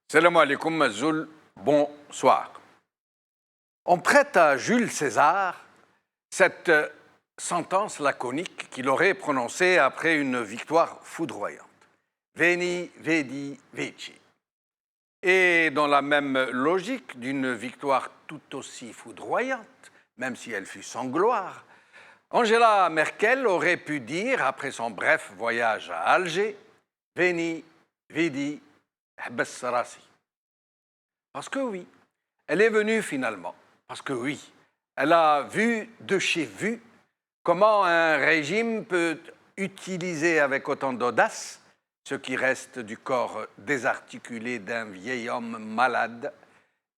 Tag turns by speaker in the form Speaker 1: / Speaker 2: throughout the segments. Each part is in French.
Speaker 1: Salam alaikum, Mazoul, bonsoir. On prête à Jules César cette sentence laconique qu'il aurait prononcée après une victoire foudroyante. Veni, vedi, vici. Et dans la même logique d'une victoire tout aussi foudroyante, même si elle fut sans gloire, Angela Merkel aurait pu dire, après son bref voyage à Alger, Veni, vidi, hbes rasi. Parce que oui, elle est venue finalement. Parce que oui, elle a vu de chez vu comment un régime peut utiliser avec autant d'audace ce qui reste du corps désarticulé d'un vieil homme malade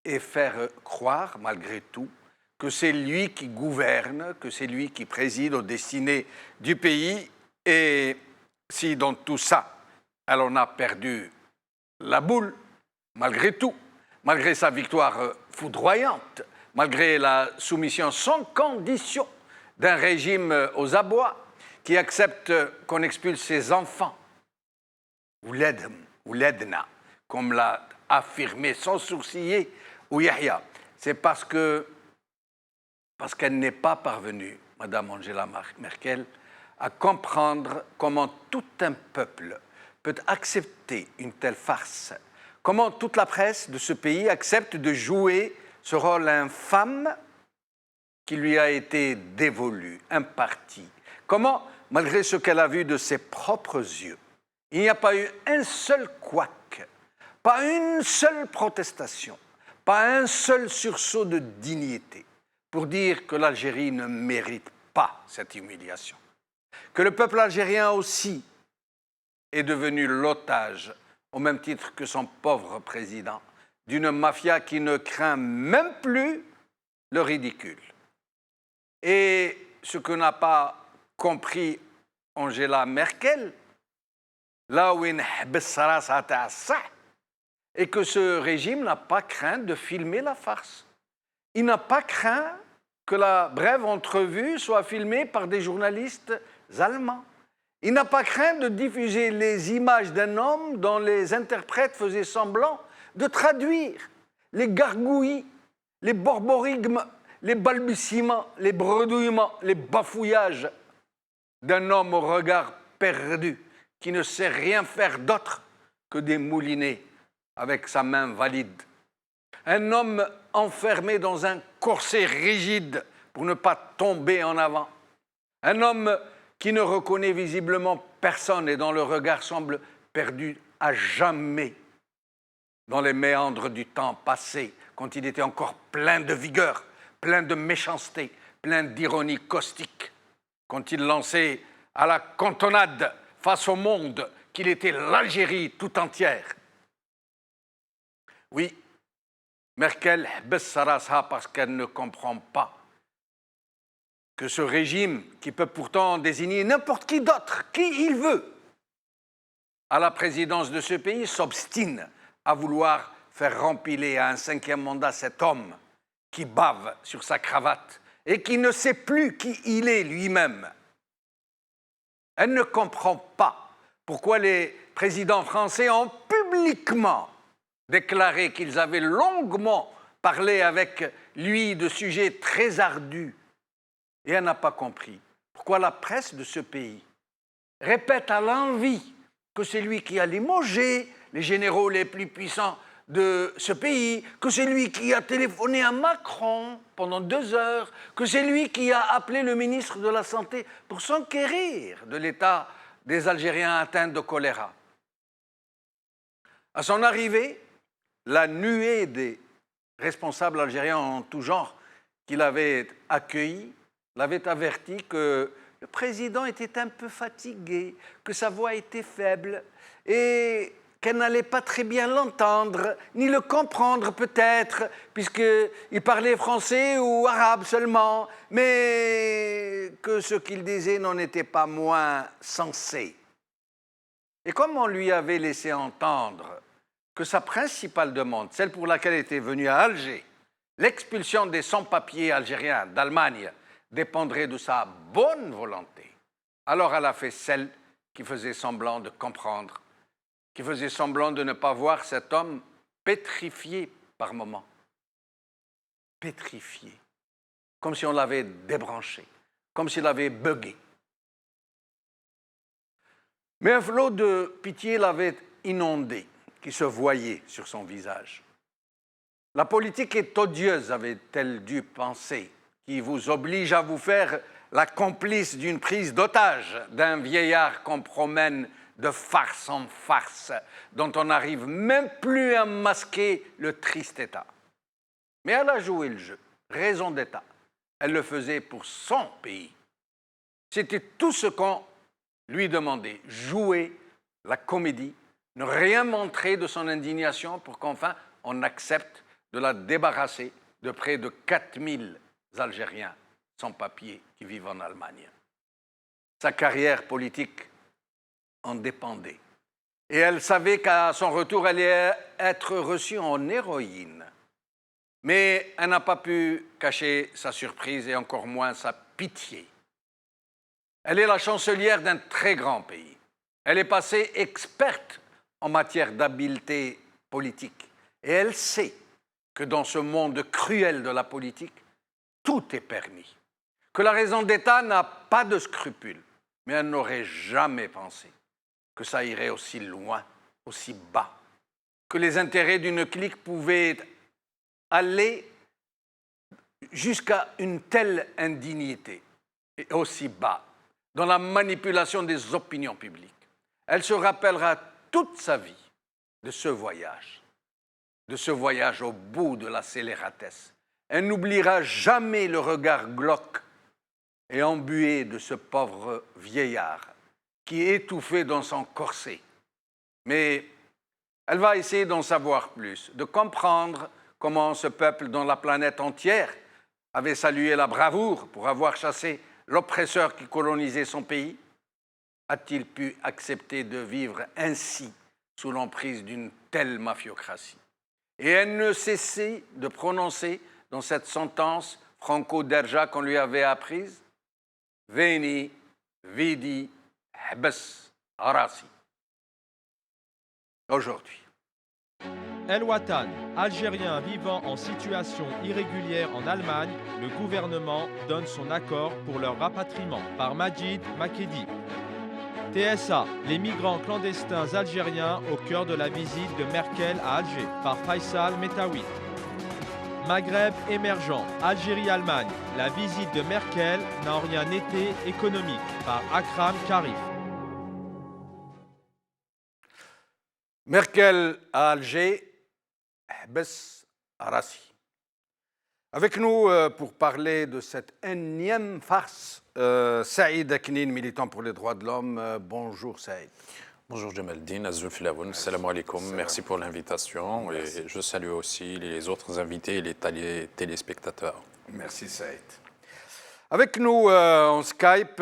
Speaker 1: et faire croire, malgré tout, que c'est lui qui gouverne, que c'est lui qui préside aux destinées du pays. Et si dans tout ça, elle en a perdu la boule, malgré tout, malgré sa victoire foudroyante, malgré la soumission sans condition d'un régime aux abois qui accepte qu'on expulse ses enfants, ou l'Edna, comme l'a affirmé sans sourciller Yahya, c'est parce qu'elle n'est pas parvenue, Madame Angela Merkel, à comprendre comment tout un peuple peut accepter une telle farce. Comment toute la presse de ce pays accepte de jouer ce rôle infâme qui lui a été dévolu, imparti. Comment, malgré ce qu'elle a vu de ses propres yeux, il n'y a pas eu un seul couac, pas une seule protestation, pas un seul sursaut de dignité pour dire que l'Algérie ne mérite pas cette humiliation. Que le peuple algérien aussi est devenu l'otage, au même titre que son pauvre président, d'une mafia qui ne craint même plus le ridicule. Et ce que n'a pas compris Angela Merkel, là où et que ce régime n'a pas craint de filmer la farce. Il n'a pas craint que la brève entrevue soit filmée par des journalistes allemands. Il n'a pas craint de diffuser les images d'un homme dont les interprètes faisaient semblant de traduire les gargouillis, les borborigmes, les balbutiements, les bredouillements, les bafouillages d'un homme au regard perdu qui ne sait rien faire d'autre que démouliner avec sa main valide. Un homme enfermé dans un corset rigide pour ne pas tomber en avant. Un homme qui ne reconnaît visiblement personne et dont le regard semble perdu à jamais dans les méandres du temps passé, quand il était encore plein de vigueur, plein de méchanceté, plein d'ironie caustique, quand il lançait à la cantonade face au monde qu'il était l'Algérie tout entière. Oui, Merkel bessarasha parce qu'elle ne comprend pas que ce régime, qui peut pourtant désigner n'importe qui d'autre, qui il veut, à la présidence de ce pays, s'obstine à vouloir faire rempiler à un 5e mandat cet homme qui bave sur sa cravate et qui ne sait plus qui il est lui-même. Elle ne comprend pas pourquoi les présidents français ont publiquement déclaré qu'ils avaient longuement parlé avec lui de sujets très ardus. Et elle n'a pas compris pourquoi la presse de ce pays répète à l'envi que c'est lui qui a limogé les généraux les plus puissants de ce pays, que c'est lui qui a téléphoné à Macron pendant 2 heures, que c'est lui qui a appelé le ministre de la Santé pour s'enquérir de l'état des Algériens atteints de choléra. À son arrivée, la nuée des responsables algériens en tout genre qu'il avait accueillis l'avait averti que le président était un peu fatigué, que sa voix était faible et qu'elle n'allait pas très bien l'entendre, ni le comprendre peut-être, puisqu'il parlait français ou arabe seulement, mais que ce qu'il disait n'en était pas moins sensé. Et comme on lui avait laissé entendre que sa principale demande, celle pour laquelle elle était venue à Alger, l'expulsion des sans-papiers algériens d'Allemagne, dépendrait de sa bonne volonté, alors elle a fait celle qui faisait semblant de comprendre, qui faisait semblant de ne pas voir cet homme pétrifié par moments. Pétrifié. Comme si on l'avait débranché, comme s'il avait bugué. Mais un flot de pitié l'avait inondé, qui se voyait sur son visage. La politique est odieuse, avait-elle dû penser, qui vous oblige à vous faire la complice d'une prise d'otage d'un vieillard qu'on promène de farce en farce, dont on n'arrive même plus à masquer le triste état. Mais elle a joué le jeu, raison d'état. Elle le faisait pour son pays. C'était tout ce qu'on lui demandait, jouer la comédie, ne rien montrer de son indignation pour qu'enfin on accepte de la débarrasser de près de 4000 Algériens sans papier qui vivent en Allemagne. Sa carrière politique en dépendait. Et elle savait qu'à son retour, elle allait être reçue en héroïne. Mais elle n'a pas pu cacher sa surprise et encore moins sa pitié. Elle est la chancelière d'un très grand pays. Elle est passée experte en matière d'habileté politique. Et elle sait que dans ce monde cruel de la politique, tout est permis. Que la raison d'État n'a pas de scrupules. Mais elle n'aurait jamais pensé que ça irait aussi loin, aussi bas. Que les intérêts d'une clique pouvaient aller jusqu'à une telle indignité et aussi bas dans la manipulation des opinions publiques. Elle se rappellera toute sa vie de ce voyage au bout de la scélératesse. Elle n'oubliera jamais le regard glauque et embué de ce pauvre vieillard qui est étouffé dans son corset. Mais elle va essayer d'en savoir plus, de comprendre comment ce peuple dont la planète entière avait salué la bravoure pour avoir chassé l'oppresseur qui colonisait son pays, a-t-il pu accepter de vivre ainsi sous l'emprise d'une telle mafiocratie? Et elle ne cessait de prononcer dans cette sentence franco-derja qu'on lui avait apprise, « Veni, vidi, hbes, arasi ». Aujourd'hui.
Speaker 2: El Watan, Algérien vivant en situation irrégulière en Allemagne, le gouvernement donne son accord pour leur rapatriement par Majid Makedi. TSA, les migrants clandestins algériens au cœur de la visite de Merkel à Alger par Faisal Metawi. Maghreb émergent, Algérie-Allemagne, la visite de Merkel n'a en rien été économique par Akram Karif.
Speaker 1: Merkel à Alger, Hbes Arasi. Avec nous pour parler de cette énième farce, Saïd Aknin, militant pour les droits de l'homme. Bonjour Saïd.
Speaker 3: Bonjour Jamaldine, Azul Filawoun, salam alaikum, merci pour l'invitation et je salue aussi les autres invités et les téléspectateurs.
Speaker 1: Merci Saïd. Avec nous en Skype,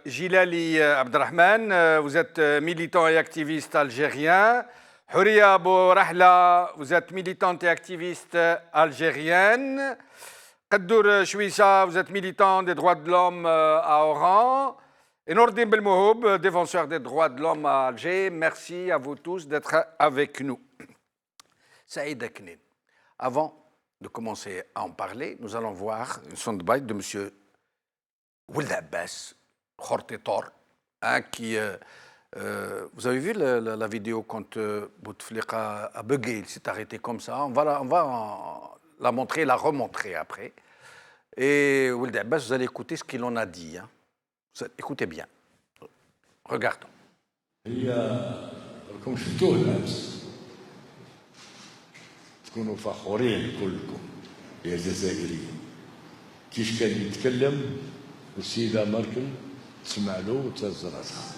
Speaker 1: Jilali Abdrahman, vous êtes militant et activiste algérien. Houria Bourahla, vous êtes militante et activiste algérienne. Kaddour Chouissa, vous êtes militant des droits de l'homme à Oran. Et Nordin Belmohoub, défenseur des droits de l'homme à Alger. Merci à vous tous d'être avec nous. Saïd Aknin, avant de commencer à en parler, nous allons voir une soundbite de M. Ould Abbas Khortetor, qui... vous avez vu la vidéo quand Bouteflika a bugué, il s'est arrêté comme ça. On va la montrer, la remontrer après. Et Ould Abbas, vous allez écouter ce qu'il en a dit. Hein. Écoutez bien. Regardons.
Speaker 4: راكم شفتوه الامس تكونوا فخورين كلكم يا جزائريين كيش كان يتكلم والسيده ماركل تسمع له وتهز راسها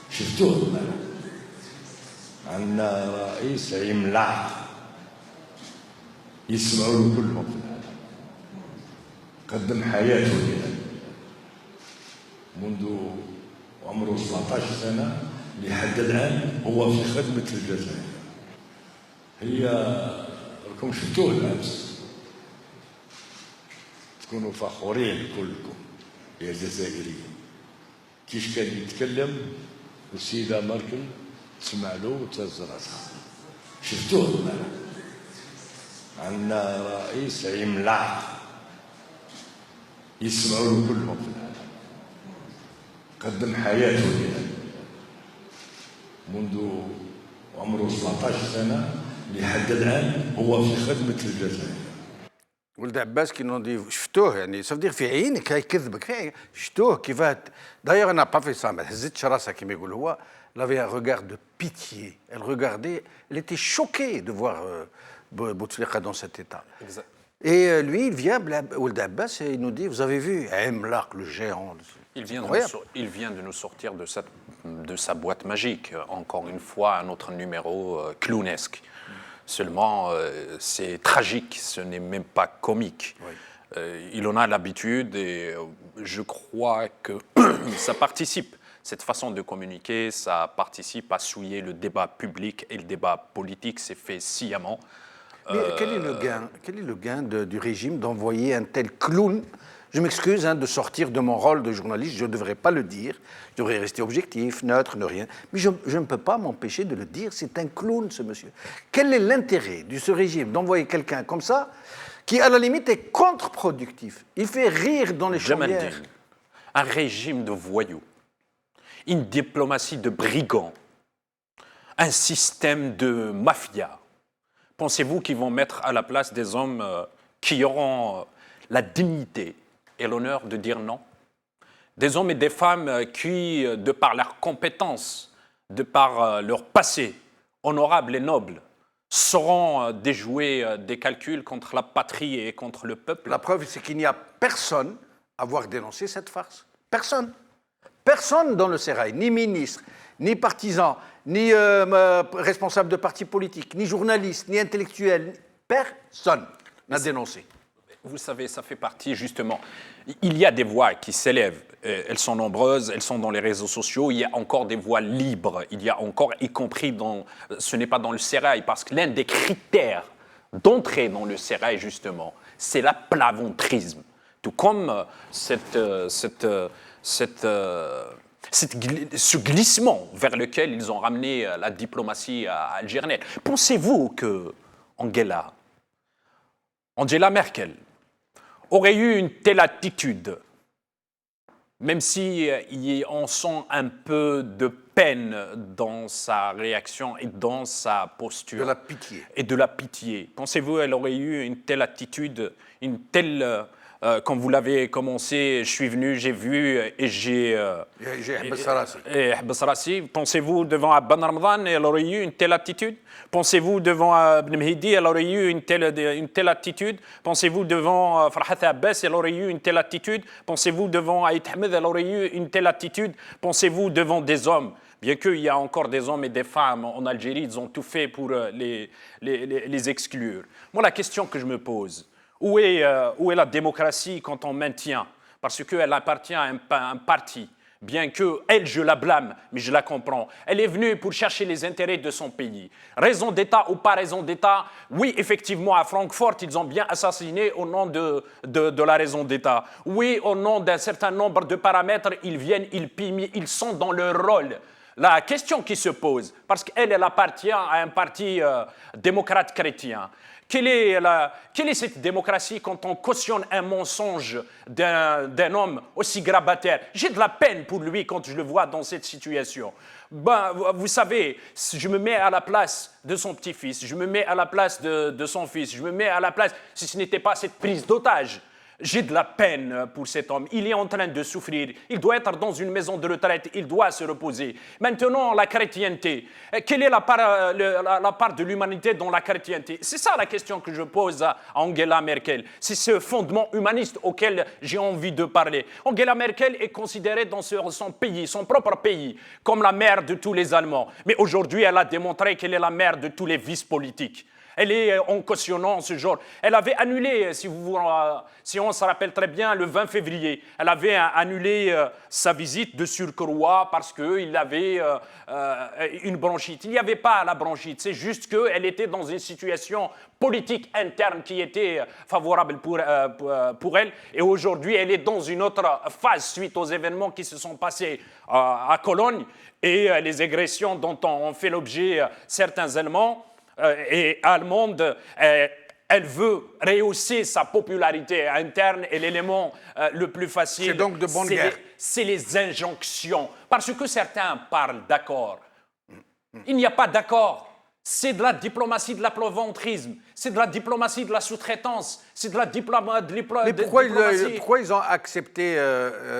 Speaker 4: شفتوه عندنا رئيس عملاق يسمعوا له كلهم في العالم قدم حياته لنا منذ عمره 17 سنة لحد الآن هو في خدمة الجزائر. هي راكم شفتوه الأمس تكونوا فخورين كلكم يا جزائريين كيش كان يتكلم والسيدة ماركل تسمع له وتهز راسها شفتوه عندنا رئيس عملاق يسمعوا له كلهم في العالم، قدم حياته لنا منذ عمره 17 سنة لحد الآن هو في خدمة الجزائر.
Speaker 1: ولد عباس كي نوضي شفتوه يعني صافدير في عينك هاي كذبك في عينك شفتوه كيفاه دايوغ انا با في سا ما هزتش راسها كيما يقول هو لافي ان روغار دو بيتيي elle regardait elle était choquée de voir Bouteflika dans cet état.
Speaker 3: Exact.
Speaker 1: Et lui il vient Ould Abbas et il nous dit vous avez vu Emlak le géant.
Speaker 3: Il vient de nous sortir de sa boîte magique. Encore une fois, un autre numéro clownesque. Seulement, c'est tragique, ce n'est même pas comique. Oui. Il en a l'habitude et je crois que ça participe, cette façon de communiquer, ça participe à souiller le débat public et le débat politique, c'est fait sciemment.
Speaker 1: Mais quel est le gain du régime d'envoyer un tel clown? Je m'excuse de sortir de mon rôle de journaliste, je ne devrais pas le dire, je devrais rester objectif, neutre, ne rien. Mais je ne peux pas m'empêcher de le dire, c'est un clown ce monsieur. Quel est l'intérêt de ce régime d'envoyer quelqu'un comme ça, qui à la limite est contre-productif? Il fait rire dans les chaumières.
Speaker 3: Un régime de voyous, une diplomatie de brigands, un système de mafia. Pensez-vous qu'ils vont mettre à la place des hommes qui auront la dignité et l'honneur de dire non? Des hommes et des femmes qui, de par leurs compétences, de par leur passé honorable et noble, sauront déjouer des calculs contre la patrie et contre le peuple.
Speaker 1: La preuve, c'est qu'il n'y a personne à avoir dénoncé cette farce. Personne. Personne dans le sérail, ni ministre, ni partisan, ni responsable de parti politique, ni journaliste, ni intellectuel, personne n'a dénoncé.
Speaker 3: Vous savez, ça fait partie justement. Il y a des voix qui s'élèvent, elles sont nombreuses, elles sont dans les réseaux sociaux, il y a encore des voix libres, il y a encore, y compris dans, ce n'est pas dans le sérail, parce que l'un des critères d'entrée dans le sérail justement, c'est l'aplaventrisme. Tout comme ce glissement vers lequel ils ont ramené la diplomatie algérienne. Pensez-vous que Angela Merkel aurait eu une telle attitude, même si on sent un peu de peine dans sa réaction et dans sa posture.
Speaker 1: De la pitié.
Speaker 3: Et de la pitié. Pensez-vous qu'elle aurait eu une telle attitude, une telle... quand vous l'avez commencé, je suis venu, j'ai vu et j'ai... Pensez-vous devant Abban Ramadan, elle aurait eu une telle attitude? Pensez-vous devant Ibn Mehdi, elle aurait eu une telle attitude? Pensez-vous devant Farhat Abbas, elle aurait eu une telle attitude? Pensez-vous devant Aït Ahmed, elle aurait eu une telle attitude? Pensez-vous devant des hommes? Bien qu'il y a encore des hommes et des femmes en Algérie, ils ont tout fait pour les exclure. Moi, la question que je me pose, où est la démocratie quand on maintient? Parce qu'elle appartient à un parti. Bien que elle, je la blâme, mais je la comprends. Elle est venue pour chercher les intérêts de son pays. Raison d'État ou pas raison d'État, oui, effectivement, à Francfort, ils ont bien assassiné au nom de la raison d'État. Oui, au nom d'un certain nombre de paramètres, ils viennent, ils pillent, ils sont dans leur rôle. La question qui se pose, parce qu'elle appartient à un parti démocrate chrétien, quelle est cette démocratie quand on cautionne un mensonge d'un homme aussi grabataire? J'ai de la peine pour lui quand je le vois dans cette situation. Ben, vous savez, je me mets à la place de son petit-fils, je me mets à la place de son fils, je me mets à la place, si ce n'était pas cette prise d'otage. J'ai de la peine pour cet homme. Il est en train de souffrir. Il doit être dans une maison de retraite. Il doit se reposer. Maintenant, la chrétienté. Quelle est la part de l'humanité dans la chrétienté? C'est ça la question que je pose à Angela Merkel. C'est ce fondement humaniste auquel j'ai envie de parler. Angela Merkel est considérée dans son pays, son propre pays, comme la mère de tous les Allemands. Mais aujourd'hui, elle a démontré qu'elle est la mère de tous les vices politiques. Elle est en cautionnant ce genre. Elle avait annulé, si on se rappelle très bien, le 20 février, elle avait annulé sa visite de Surcroît parce qu'il avait une bronchite. Il n'y avait pas la bronchite, c'est juste qu'elle était dans une situation politique interne qui était favorable pour elle. Et aujourd'hui, elle est dans une autre phase suite aux événements qui se sont passés à Cologne et les agressions dont ont fait l'objet certains Allemands. Et allemande, Elle veut rehausser sa popularité interne et l'élément le plus facile,
Speaker 1: c'est donc de bonne guerre.
Speaker 3: C'est les injonctions. Parce que certains parlent d'accord. Il n'y a pas d'accord. C'est de la diplomatie de l'aploventrisme, c'est de la diplomatie de la sous-traitance, c'est de la diplomatie...
Speaker 1: Mais pourquoi ils ont accepté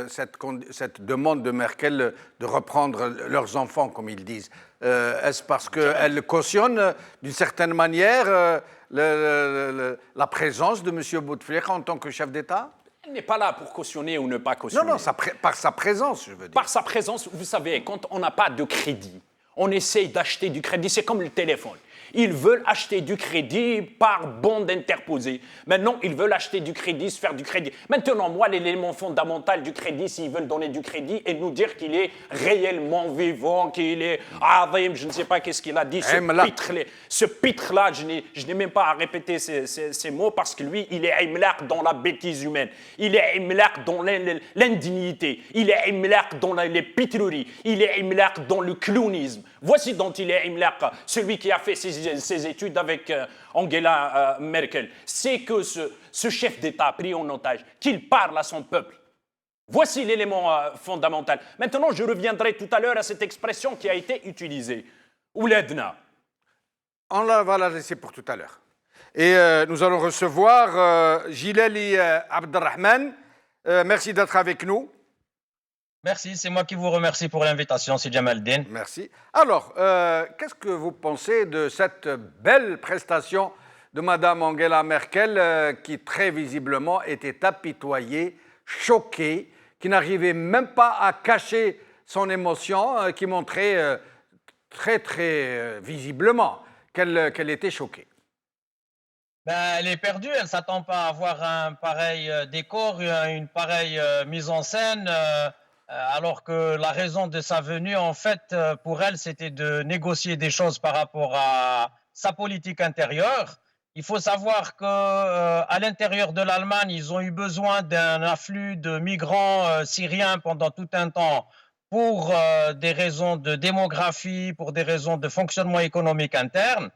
Speaker 1: cette demande de Merkel de reprendre leurs enfants, comme ils disent? Est-ce parce qu'elle cautionne d'une certaine manière la présence de M. Bouteflika en tant que chef d'État?
Speaker 3: Elle n'est pas là pour cautionner ou ne pas cautionner.
Speaker 1: Non, par sa présence, je veux dire.
Speaker 3: Par sa présence, vous savez, quand on n'a pas de crédit, on essaye d'acheter du crédit, c'est comme le téléphone. Ils veulent acheter du crédit par bande interposée. Maintenant, ils veulent acheter du crédit, se faire du crédit. Maintenant, moi, l'élément fondamental du crédit, s'ils veulent donner du crédit et nous dire qu'il est réellement vivant, qu'il est azim, je ne sais pas qu'est-ce qu'il a dit, ce pitre-là, je n'ai même pas à répéter ces mots parce que lui, il est imlaq dans la bêtise humaine. Il est imlaq dans l'indignité. Il est imlaq dans les pitreries. Il est imlaq dans le clownisme. Voici dont il est imlaq, celui qui a fait ses études avec Angela Merkel. C'est que ce chef d'État pris en otage, qu'il parle à son peuple. Voici l'élément fondamental. Maintenant, je reviendrai tout à l'heure à cette expression qui a été utilisée. Ouledna.
Speaker 1: On va la laisser pour tout à l'heure. Et nous allons recevoir Jilali Abdelrahman. Merci d'être avec nous.
Speaker 5: Merci, c'est moi qui vous remercie pour l'invitation, c'est Jamaldine.
Speaker 1: Merci. Alors, qu'est-ce que vous pensez de cette belle prestation de Mme Angela Merkel qui très visiblement était apitoyée, choquée, qui n'arrivait même pas à cacher son émotion, qui montrait très visiblement qu'elle était choquée?
Speaker 5: Elle est perdue, elle ne s'attend pas à avoir un pareil décor, une pareille mise en scène. Alors que la raison de sa venue, en fait, pour elle, c'était de négocier des choses par rapport à sa politique intérieure. Il faut savoir qu'à l'intérieur de l'Allemagne, ils ont eu besoin d'un afflux de migrants syriens pendant tout un temps pour des raisons de démographie, pour des raisons de fonctionnement économique interne.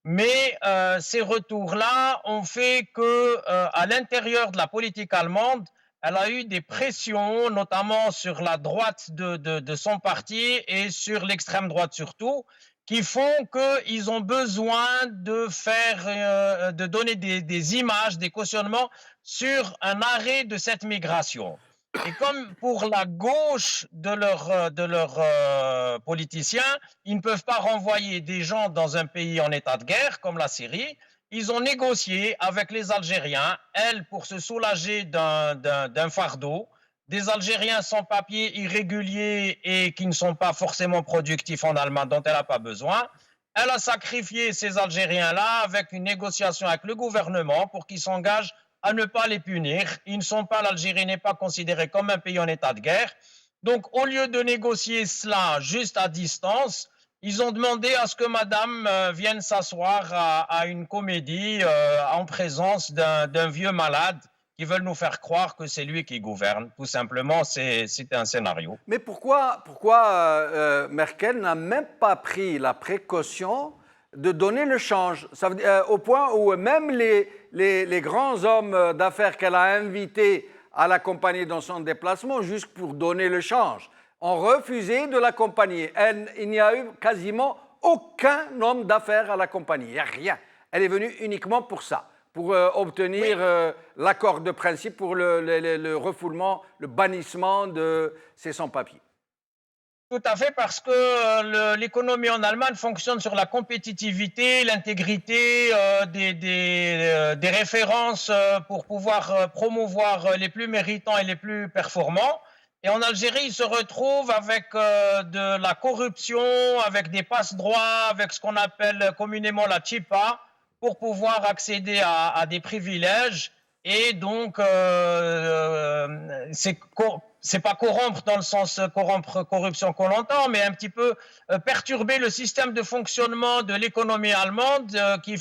Speaker 5: Mais ces retours-là ont fait qu'à l'intérieur de la politique allemande, elle a eu des pressions, notamment sur la droite de son parti et sur l'extrême droite surtout, qui font qu'ils ont besoin de donner des images, des cautionnements sur un arrêt de cette migration. Et comme pour la gauche de leurs politiciens, ils ne peuvent pas renvoyer des gens dans un pays en état de guerre, comme la Syrie. Ils ont négocié avec les Algériens, elle, pour se soulager d'un fardeau, des Algériens sans papier, irréguliers et qui ne sont pas forcément productifs en Allemagne, dont elle n'a pas besoin. Elle a sacrifié ces Algériens-là avec une négociation avec le gouvernement pour qu'ils s'engagent à ne pas les punir. L'Algérie n'est pas considérée comme un pays en état de guerre. Donc, au lieu de négocier cela juste à distance, ils ont demandé à ce que madame vienne s'asseoir à une comédie en présence d'un vieux malade qui veulent nous faire croire que c'est lui qui gouverne. Tout simplement, c'est un scénario.
Speaker 1: Mais pourquoi Merkel n'a même pas pris la précaution de donner le change? Ça veut dire, au point où même les grands hommes d'affaires qu'elle a invités à l'accompagner dans son déplacement, juste pour donner le change, ont refusé de l'accompagner. Il n'y a eu quasiment aucun homme d'affaires à l'accompagner. Il n'y a rien. Elle est venue uniquement pour ça, pour obtenir l'accord de principe pour le refoulement, le bannissement de ces sans-papiers.
Speaker 5: Tout à fait, parce que l'économie en Allemagne fonctionne sur la compétitivité, l'intégrité des références pour pouvoir promouvoir les plus méritants et les plus performants. Et en Algérie, ils se retrouvent avec de la corruption, avec des passe-droits, avec ce qu'on appelle communément la chipa, pour pouvoir accéder à des privilèges. Et donc, c'est pas corrompre dans le sens corruption qu'on entend, mais un petit peu perturber le système de fonctionnement de l'économie allemande qui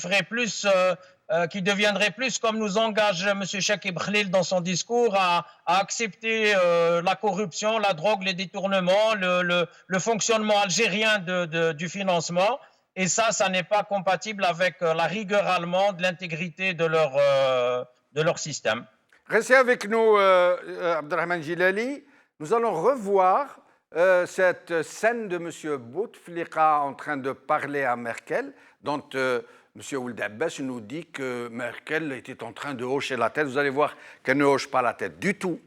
Speaker 5: deviendrait plus, comme nous engage M. Chakib Khalil dans son discours, à accepter la corruption, la drogue, les détournements, le fonctionnement algérien du financement. Et ça n'est pas compatible avec la rigueur allemande, l'intégrité de leur système.
Speaker 1: Restez avec nous, Abdelrahman Jilali. Nous allons revoir cette scène de M. Bouteflika en train de parler à Merkel, dont M. Ould Abbas nous dit que Merkel était en train de hocher la tête. Vous allez voir qu'elle ne hoche pas la tête du tout.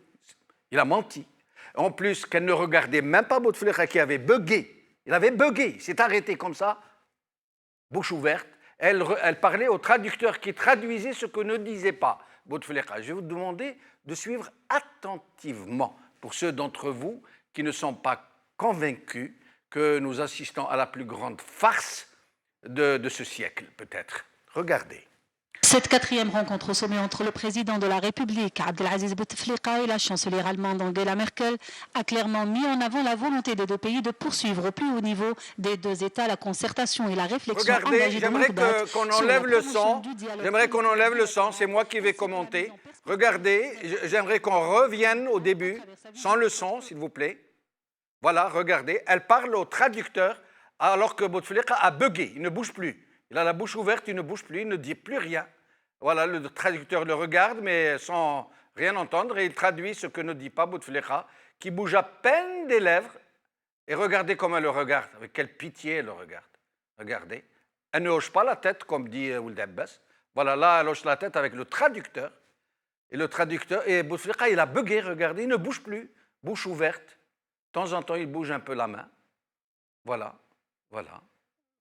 Speaker 1: Il a menti. En plus, qu'elle ne regardait même pas Bouteflika qui avait bugué. Il avait bugué, il s'est arrêté comme ça, bouche ouverte. Elle parlait au traducteur qui traduisait ce que ne disait pas Bouteflika. Je vais vous demander de suivre attentivement pour ceux d'entre vous qui ne sont pas convaincus que nous assistons à la plus grande farce de ce siècle, peut-être. Regardez.
Speaker 6: Cette quatrième rencontre au sommet entre le président de la République, Abdelaziz Bouteflika, et la chancelière allemande Angela Merkel a clairement mis en avant la volonté des deux pays de poursuivre au plus haut niveau des deux États la concertation et la réflexion engagée de longue date.
Speaker 1: J'aimerais qu'on enlève le son. J'aimerais qu'on enlève le son. C'est moi qui vais commenter. Regardez, j'aimerais qu'on revienne au début, sans le son, s'il vous plaît. Voilà, regardez. Elle parle au traducteur alors que Bouteflika a bugué. Il ne bouge plus. Il a la bouche ouverte, il ne bouge plus, il ne dit plus rien. Voilà, le traducteur le regarde, mais sans rien entendre, et il traduit ce que ne dit pas Bouteflika, qui bouge à peine des lèvres. Et regardez comment elle le regarde, avec quelle pitié elle le regarde. Regardez. Elle ne hoche pas la tête, comme dit Ould Abbas. Voilà, là, elle hoche la tête avec le traducteur. Et Bouteflika, il a bugué, regardez, il ne bouge plus, bouche ouverte. De temps en temps, il bouge un peu la main. Voilà, voilà,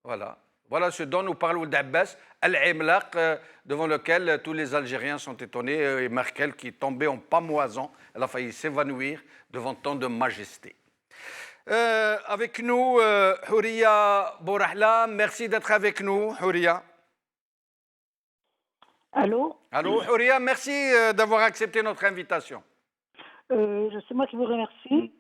Speaker 1: voilà. Voilà ce dont nous parle Ould Abbas, Al-Imlaq, devant lequel tous les Algériens sont étonnés, et Merkel qui est tombée en pamoison, elle a failli s'évanouir devant tant de majesté. Avec nous, Houria Bourahla, merci d'être avec nous, Houria.
Speaker 7: Allô?
Speaker 1: Allô, Houria, merci d'avoir accepté notre invitation.
Speaker 7: C'est moi qui vous remercie.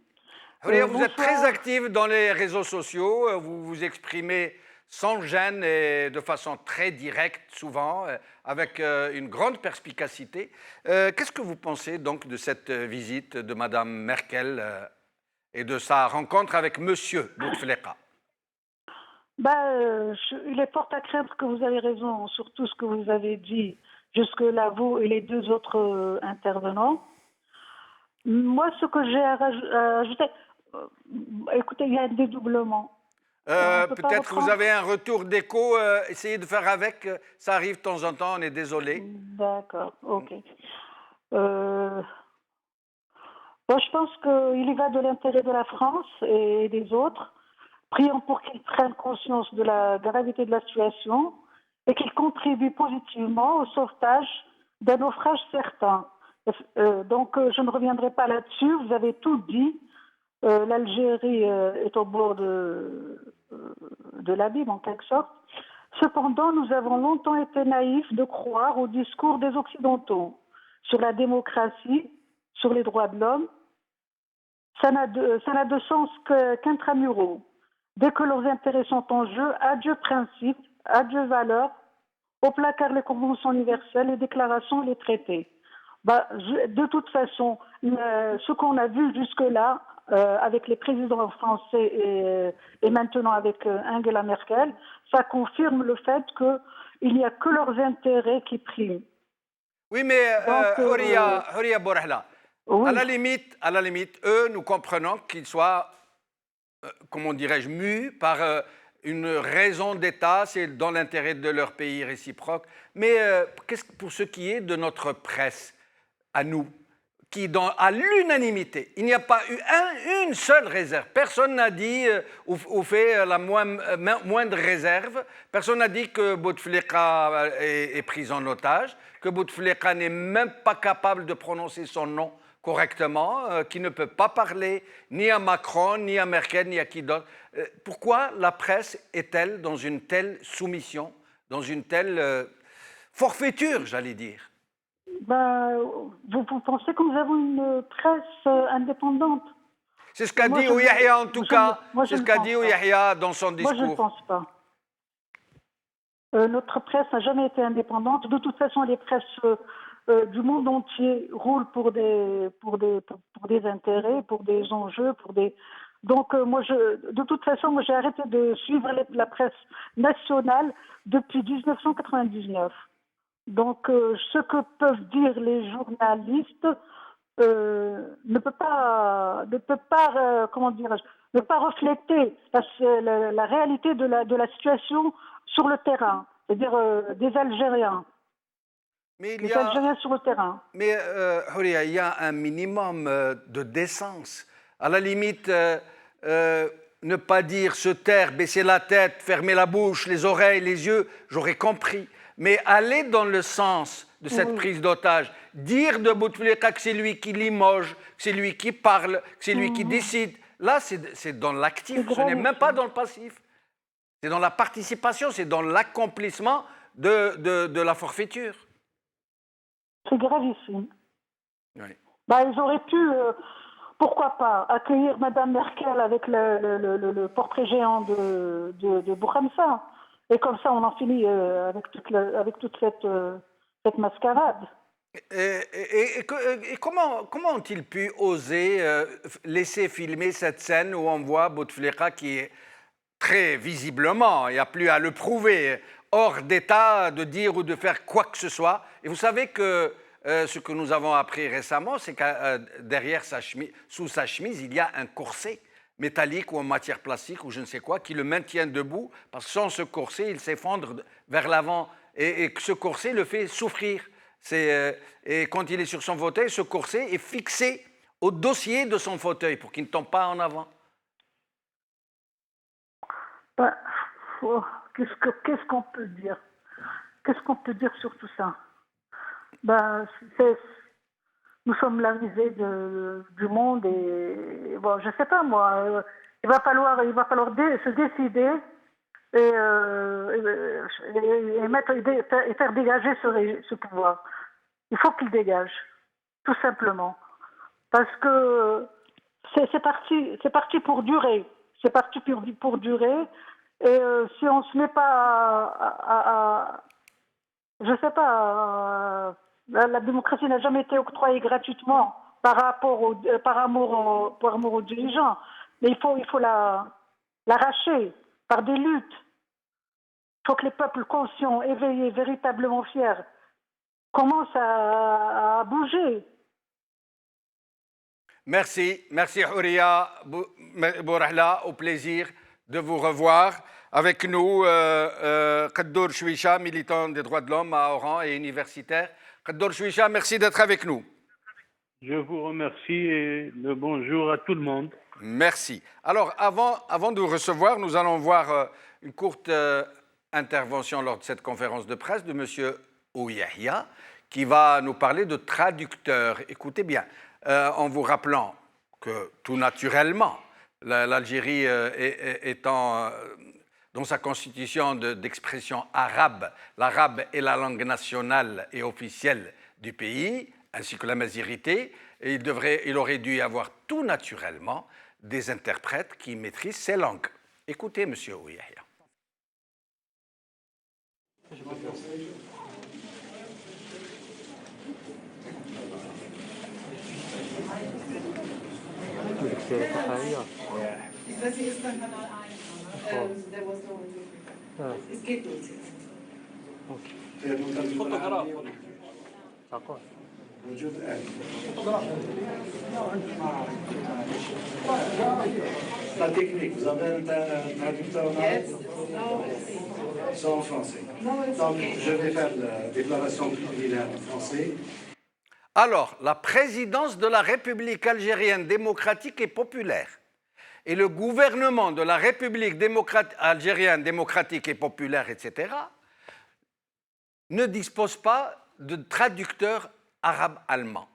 Speaker 1: Houria, vous êtes très active dans les réseaux sociaux, vous vous exprimez sans gêne et de façon très directe, souvent, avec une grande perspicacité. Qu'est-ce que vous pensez donc de cette visite de Mme Merkel et de sa rencontre avec M. Bouteflika?
Speaker 7: Il est fort à craindre que vous avez raison sur tout ce que vous avez dit jusque-là, vous et les deux autres intervenants. Moi, ce que j'ai à ajouter, écoutez, il y a un dédoublement.
Speaker 1: Peut-être que vous avez un retour d'écho, essayez de faire avec, ça arrive de temps en temps, on est désolé.
Speaker 7: D'accord, ok. Je pense qu'il y va de l'intérêt de la France et des autres. Prions pour qu'ils prennent conscience de la gravité de la situation et qu'ils contribuent positivement au sauvetage d'un naufrage certain. Donc, je ne reviendrai pas là-dessus, vous avez tout dit. L'Algérie est au bord de l'abîme, en quelque sorte. Cependant, nous avons longtemps été naïfs de croire au discours des Occidentaux sur la démocratie, sur les droits de l'homme. Ça n'a de sens qu'intramuraux. Dès que leurs intérêts sont en jeu, adieu principes, adieu valeurs, au placard les conventions universelles, les déclarations, les traités. De toute façon, ce qu'on a vu jusque-là, avec les présidents français et maintenant avec Angela Merkel, ça confirme le fait qu'il n'y a que leurs intérêts qui priment.
Speaker 1: Oui, mais Houria Bourahla, oui. à la limite, eux, nous comprenons qu'ils soient, comment dirais-je, mus par une raison d'État, c'est dans l'intérêt de leur pays réciproque. Mais pour ce qui est de notre presse, à nous, qui, à l'unanimité, il n'y a pas eu une seule réserve. Personne n'a dit ou fait la moindre réserve. Personne n'a dit que Bouteflika est pris en otage, que Bouteflika n'est même pas capable de prononcer son nom correctement, qui ne peut pas parler ni à Macron, ni à Merkel, ni à qui d'autre. Pourquoi la presse est-elle dans une telle soumission, dans une telle forfaiture, j'allais dire?
Speaker 7: Vous pensez que nous avons une presse indépendante?
Speaker 1: C'est ce qu'a dit Ouyahia en tout cas. C'est ce qu'a dit Ouyahia dans son discours.
Speaker 7: Moi, je ne pense pas. Notre presse n'a jamais été indépendante. De toute façon, les presses du monde entier roulent pour des intérêts, pour des enjeux, Donc, de toute façon, moi, j'ai arrêté de suivre la presse nationale depuis 1999. Donc, ce que peuvent dire les journalistes ne peut pas, comment dirais-je, ne pas refléter la réalité de la situation sur le terrain, c'est-à-dire des Algériens.
Speaker 1: Mais
Speaker 7: Les Algériens sur le terrain.
Speaker 1: Mais, Houria, il y a un minimum de décence. À la limite, ne pas dire, se taire, baisser la tête, fermer la bouche, les oreilles, les yeux, j'aurais compris. Mais aller dans le sens de cette prise d'otage, dire de Bouteflika que c'est lui qui limoge, que c'est lui qui parle, que c'est lui qui décide, là, c'est dans l'actif, ce n'est même pas dans le passif. C'est dans la participation, c'est dans l'accomplissement de la forfaiture.
Speaker 7: C'est gravissime.
Speaker 1: Oui.
Speaker 7: Ils auraient pu, pourquoi pas, accueillir Madame Merkel avec le portrait géant de Bouhamsa. Et comme ça, on en finit avec toute cette mascarade.
Speaker 1: Et comment ont-ils pu oser laisser filmer cette scène où on voit Bouteflika qui est très visiblement, il n'y a plus à le prouver, hors d'état de dire ou de faire quoi que ce soit. Et vous savez que ce que nous avons appris récemment, c'est que derrière sous sa chemise, il y a un corset métallique ou en matière plastique ou je ne sais quoi qui le maintient debout, parce que sans ce corset, il s'effondre vers l'avant et ce corset le fait souffrir. Et quand il est sur son fauteuil, ce corset est fixé au dossier de son fauteuil pour qu'il ne tombe pas en avant.
Speaker 7: Qu'est-ce qu'on peut dire? Qu'est-ce qu'on peut dire sur tout ça? Nous sommes la risée du monde et bon, je sais pas moi. Il va falloir se décider et faire dégager ce pouvoir. Il faut qu'il dégage, tout simplement, parce que c'est parti pour durer. C'est parti pour durer. Et si on se met pas je sais pas, la démocratie n'a jamais été octroyée gratuitement par amour aux dirigeants. Mais il faut l'arracher par des luttes. Il faut que les peuples conscients, éveillés, véritablement fiers, commencent à bouger.
Speaker 1: Merci Houria Bourahla, au plaisir de vous revoir. Avec nous, Kaddour Chouicha, militant des droits de l'homme à Oran et universitaire. Kaddour Chouicha, merci d'être avec nous.
Speaker 8: Je vous remercie et le bonjour à tout le monde.
Speaker 1: Merci. Alors, avant de vous recevoir, nous allons voir une courte intervention lors de cette conférence de presse de M. Ouyahia, qui va nous parler de traducteur. Écoutez bien, en vous rappelant que tout naturellement, l'Algérie étant dans sa constitution d'expression arabe, l'arabe est la langue nationale et officielle du pays, ainsi que la mazirité, et il aurait dû y avoir tout naturellement des interprètes qui maîtrisent ces langues. Écoutez, M. Ouyahia.
Speaker 9: La technique, vous avez un traducteur en français. Donc, je vais faire la déclaration préliminaire en français.
Speaker 1: Alors, la présidence de la République algérienne démocratique et populaire et le gouvernement de la République algérienne démocratique et populaire, etc., ne disposent pas de traducteurs arabes-allemands.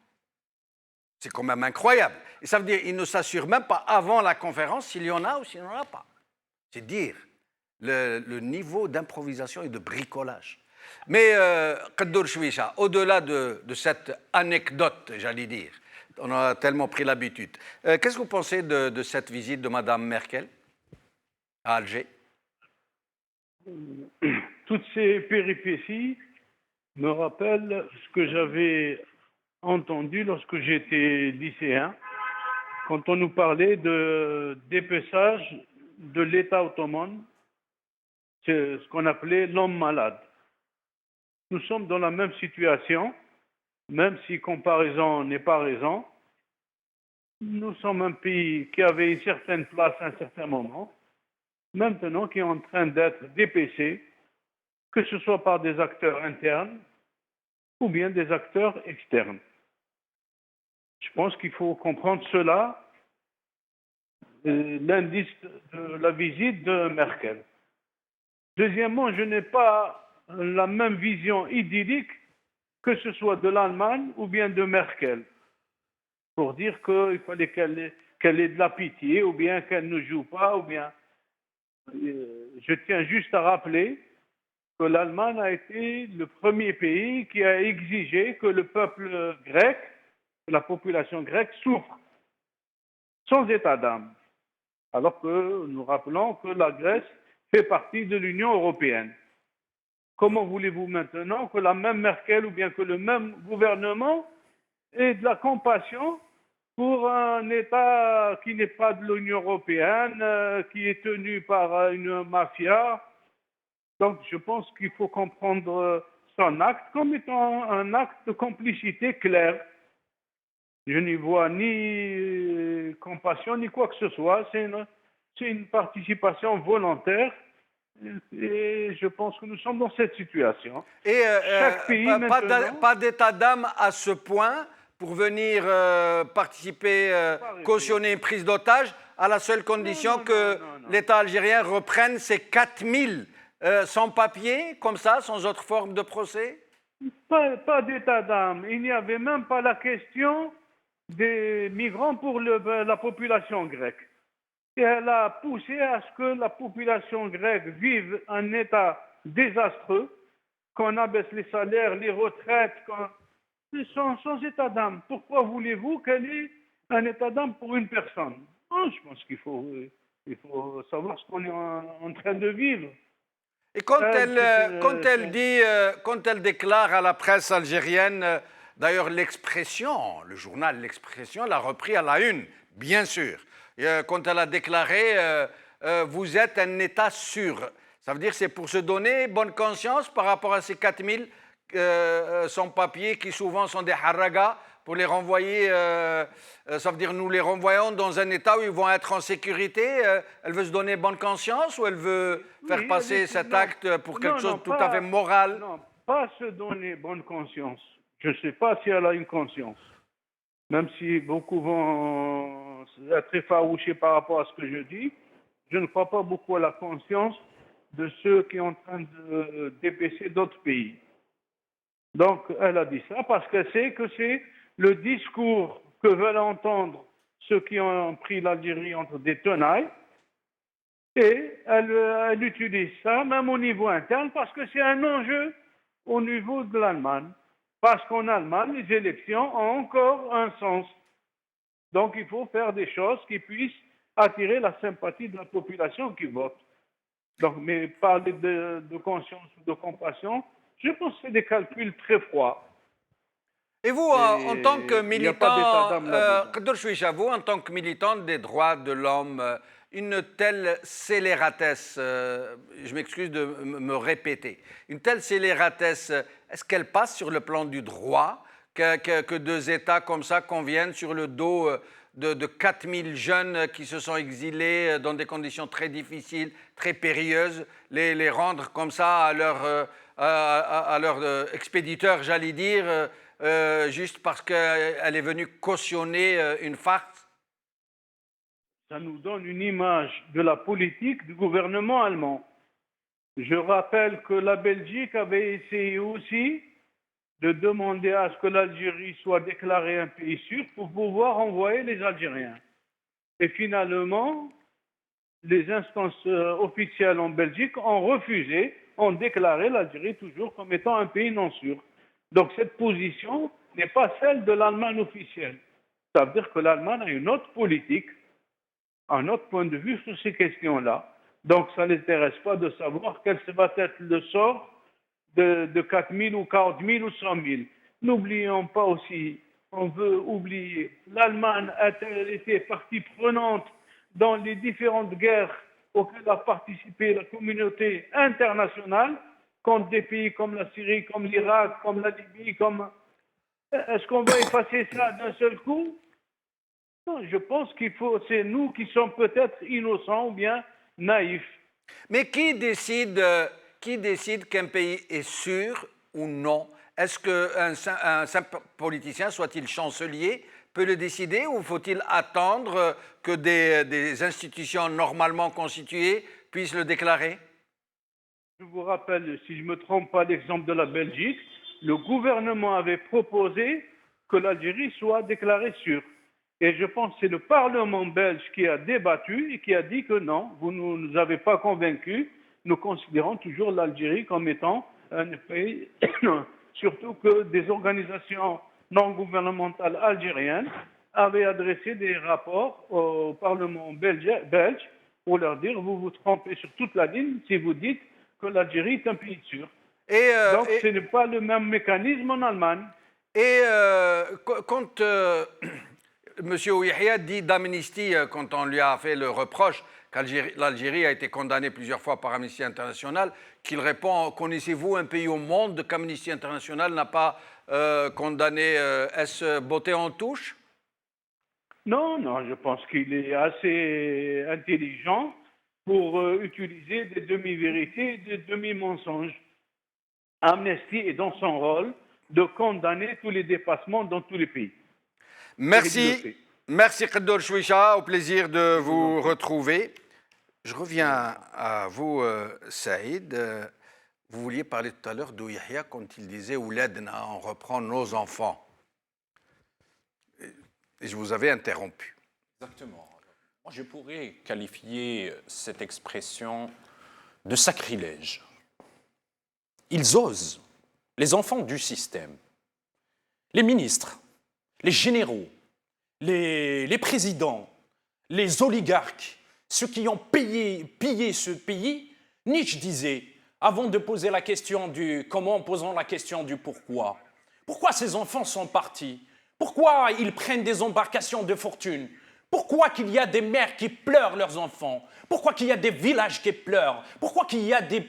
Speaker 1: C'est quand même incroyable. Et ça veut dire qu'ils ne s'assurent même pas avant la conférence s'il y en a ou s'il n'y en a pas. C'est dire le niveau d'improvisation et de bricolage. Mais, Kaddour Chouicha, au-delà de cette anecdote, j'allais dire, on a tellement pris l'habitude, qu'est-ce que vous pensez de cette visite de Mme Merkel à Alger?
Speaker 8: Toutes ces péripéties me rappellent ce que j'avais entendu lorsque j'étais lycéen quand on nous parlait de dépeçage de l'État ottoman, c'est ce qu'on appelait l'homme malade. Nous sommes dans la même situation, même si comparaison n'est pas raison. Nous sommes un pays qui avait une certaine place à un certain moment, maintenant qui est en train d'être dépecé, que ce soit par des acteurs internes ou bien des acteurs externes. Je pense qu'il faut comprendre cela, l'indice de la visite de Merkel. Deuxièmement, je n'ai pas la même vision idyllique que ce soit de l'Allemagne ou bien de Merkel, pour dire qu'il fallait qu'elle ait de la pitié ou bien qu'elle ne joue pas, ou bien... Je tiens juste à rappeler que l'Allemagne a été le premier pays qui a exigé que le peuple grec, la population grecque, souffre sans état d'âme. Alors que nous rappelons que la Grèce fait partie de l'Union européenne. Comment voulez-vous maintenant que la même Merkel ou bien que le même gouvernement ait de la compassion pour un État qui n'est pas de l'Union européenne, qui est tenu par une mafia? Donc je pense qu'il faut comprendre son acte comme étant un acte de complicité clair. Je n'y vois ni compassion ni quoi que ce soit. C'est une participation volontaire. Et je pense que nous sommes dans cette situation.
Speaker 1: Et
Speaker 8: Chaque pays
Speaker 1: pas d'état d'âme à ce point pour venir participer, cautionner une prise d'otage, à la seule condition que l'État algérien reprenne ces 4000 sans-papiers, comme ça, sans autre forme de procès?
Speaker 8: Pas d'état d'âme. Il n'y avait même pas la question des migrants pour la population grecque. Et elle a poussé à ce que la population grecque vive un état désastreux, qu'on abaisse les salaires, les retraites, sans état d'âme. Pourquoi voulez-vous qu'elle ait un état d'âme pour une personne? Je pense qu'il faut savoir ce qu'on est en train de vivre.
Speaker 1: Et quand elle déclare à la presse algérienne, d'ailleurs l'expression, le journal L'Expression l'a repris à la une, bien sûr. Quand elle a déclaré vous êtes un État sûr, ça veut dire que c'est pour se donner bonne conscience par rapport à ces 4000 sans-papiers qui souvent sont des haragas, pour les renvoyer, ça veut dire nous les renvoyons dans un État où ils vont être en sécurité. Elle veut se donner bonne conscience ou elle veut faire passer cet acte pour quelque chose de tout à fait moral?
Speaker 8: Non, pas se donner bonne conscience. Je ne sais pas si elle a une conscience. Même si beaucoup vont être effarouchés par rapport à ce que je dis, je ne crois pas beaucoup à la conscience de ceux qui sont en train de dépêcher d'autres pays. Donc, elle a dit ça parce qu'elle sait que c'est le discours que veulent entendre ceux qui ont pris l'Algérie entre des tenailles. Et elle utilise ça même au niveau interne parce que c'est un enjeu au niveau de l'Allemagne. Parce qu'en Allemagne, les élections ont encore un sens. Donc, il faut faire des choses qui puissent attirer la sympathie de la population qui vote. Donc, mais parler de conscience ou de compassion, je pense que c'est des calculs très froids.
Speaker 1: Et vous, en tant que militant, vous, en tant que militant des droits de l'homme, une telle scélératesse, je m'excuse de me répéter, une telle scélératesse, est-ce qu'elle passe sur le plan du droit, que deux États comme ça conviennent sur le dos de 4000 jeunes qui se sont exilés dans des conditions très difficiles, très périlleuses, les rendre comme ça à leur expéditeur, j'allais dire, juste parce qu'elle est venue cautionner une farce?
Speaker 8: Ça nous donne une image de la politique du gouvernement allemand. Je rappelle que la Belgique avait essayé aussi de demander à ce que l'Algérie soit déclarée un pays sûr pour pouvoir envoyer les Algériens. Et finalement, les instances officielles en Belgique ont refusé, ont déclaré l'Algérie toujours comme étant un pays non sûr. Donc cette position n'est pas celle de l'Allemagne officielle. Ça veut dire que l'Allemagne a une autre politique, un autre point de vue sur ces questions-là. Donc ça ne l'intéresse pas de savoir quel va être le sort de 4 000 ou 40 000 ou 100 000. N'oublions pas aussi, on veut oublier. L'Allemagne a-t-elle été partie prenante dans les différentes guerres auxquelles a participé la communauté internationale contre des pays comme la Syrie, comme l'Irak, comme la Libye, comme... Est-ce qu'on va effacer ça d'un seul coup? Non, je pense c'est nous qui sommes peut-être innocents ou bien naïfs.
Speaker 1: Mais qui décide qu'un pays est sûr ou non? Est-ce qu'un simple politicien, soit-il chancelier, peut le décider ou faut-il attendre que des institutions normalement constituées puissent le déclarer?
Speaker 8: Je vous rappelle, si je ne me trompe pas, l'exemple de la Belgique. Le gouvernement avait proposé que l'Algérie soit déclarée sûre. Et je pense que c'est le Parlement belge qui a débattu et qui a dit que non, vous ne nous avez pas convaincus. Nous considérons toujours l'Algérie comme étant un pays, surtout que des organisations non gouvernementales algériennes avaient adressé des rapports au Parlement belge pour leur dire vous vous trompez sur toute la ligne si vous dites que l'Algérie est un pays sûr. Donc ce n'est pas le même mécanisme en Allemagne.
Speaker 1: Et quand M. Ouihia dit d'amnistie, quand on lui a fait le reproche que l'Algérie a été condamnée plusieurs fois par Amnesty International, qu'il répond, connaissez-vous un pays au monde qu'Amnesty International n'a pas condamné? Est-ce beauté en touche?
Speaker 8: Non, je pense qu'il est assez intelligent pour utiliser des demi-vérités et des demi-mensonges. Amnesty est dans son rôle de condamner tous les dépassements dans tous les pays.
Speaker 1: Merci. Merci Khadour Chouicha, au plaisir de vous retrouver. Je reviens à vous, Saïd. Vous vouliez parler tout à l'heure d'Ouihia quand il disait « Ouladna », on reprend nos enfants. Et je vous avais interrompu.
Speaker 3: Exactement. Moi, je pourrais qualifier cette expression de sacrilège. Ils osent, les enfants du système, les ministres, les généraux, les présidents, les oligarques, ceux qui ont pillé ce pays. Nietzsche disait, avant de poser la question du comment, posons la question du pourquoi. Pourquoi ces enfants sont partis? Pourquoi ils prennent des embarcations de fortune? Pourquoi qu'il y a des mères qui pleurent leurs enfants? Pourquoi qu'il y a des villages qui pleurent? Pourquoi qu'il y a des